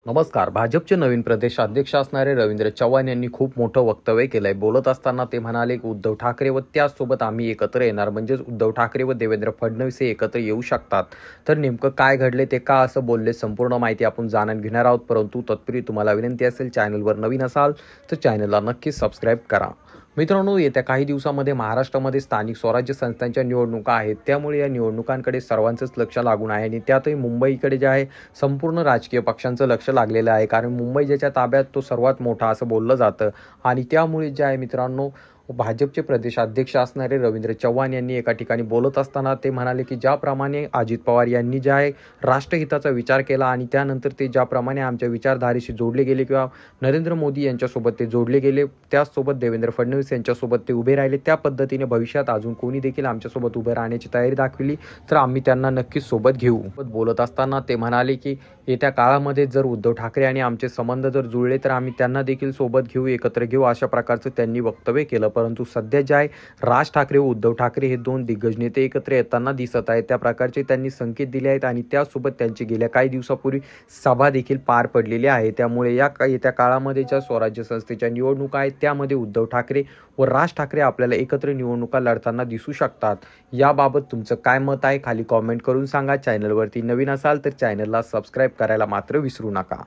नमस्कार. भाजपचे नवीन प्रदेशाध्यक्ष असणारे रवींद्र चव्हाण यांनी खूप मोठं वक्तव्य केलंय. बोलत असताना ते म्हणाले की उद्धव ठाकरे व त्याचसोबत आम्ही एकत्र येणार, म्हणजेच उद्धव ठाकरे व देवेंद्र फडणवीस हे एकत्र येऊ शकतात. तर नेमकं काय घडले, ते का असं बोलले, संपूर्ण माहिती आपण जाणून घेणार आहोत. परंतु तत्पूर्वी तुम्हाला विनंती असेल, चॅनलवर नवीन असाल तर चॅनलला नक्कीच सबस्क्राईब करा. मित्रांनो, येत्या काही दिवसामध्ये महाराष्ट्रामध्ये स्थानिक स्वराज्य संस्थांच्या निवडणुका आहेत. त्यामुळे या निवडणुकांकडे सर्वांचंच लक्ष लागून आहे आणि त्यातही मुंबईकडे जे आहे संपूर्ण राजकीय पक्षांचं लक्ष लागलेलं आहे. कारण मुंबई ज्याच्या ताब्यात तो सर्वात मोठा असं बोललं जातं आणि त्यामुळे जे आहे मित्रांनो, भाजपचे प्रदेशाध्यक्ष असणारे रवींद्र चव्हाण यांनी एका ठिकाणी बोलत असताना ते म्हणाले की ज्याप्रमाणे अजित पवार यांनी जे आहे राष्ट्रहिताचा विचार केला आणि त्यानंतर ते ज्याप्रमाणे आमच्या विचारधारेशी जोडले गेले किंवा नरेंद्र मोदी यांच्यासोबत ते जोडले गेले, त्याचसोबत देवेंद्र फडणवीस यांच्यासोबत ते उभे राहिले, त्या पद्धतीने भविष्यात अजून कोणी देखील आमच्यासोबत उभे राहण्याची तयारी दाखवली तर आम्ही त्यांना नक्कीच सोबत घेऊ. बोलत असताना ते म्हणाले की येत्या काळामध्ये जर उद्धव ठाकरे आणि आमचे संबंध जर जुळले तर आम्ही त्यांना देखील सोबत घेऊ, एकत्र घेऊ, अशा प्रकारचं त्यांनी वक्तव्य केलं. परंतु सध्या जे आहे राज ठाकरे व उद्धव ठाकरे हे दोन दिग्गज नेते एकत्र येताना दिसत आहेत. त्या प्रकारचे त्यांनी संकेत दिले आहेत आणि त्यासोबत त्यांची गेल्या काही दिवसापूर्वी सभा देखील पार पडलेली आहे. त्यामुळे येत्या काळामध्ये ज्या स्वराज्य संस्थेच्या निवडणुका आहेत त्यामध्ये उद्धव ठाकरे व राज ठाकरे आपल्याला एकत्र निवडणुका लढताना दिसू शकतात. याबाबत तुमचं काय मत आहे खाली कॉमेंट करून सांगा. चॅनलवरती नवीन असाल तर चॅनलला सबस्क्राईब करायला मात्र विसरू नका.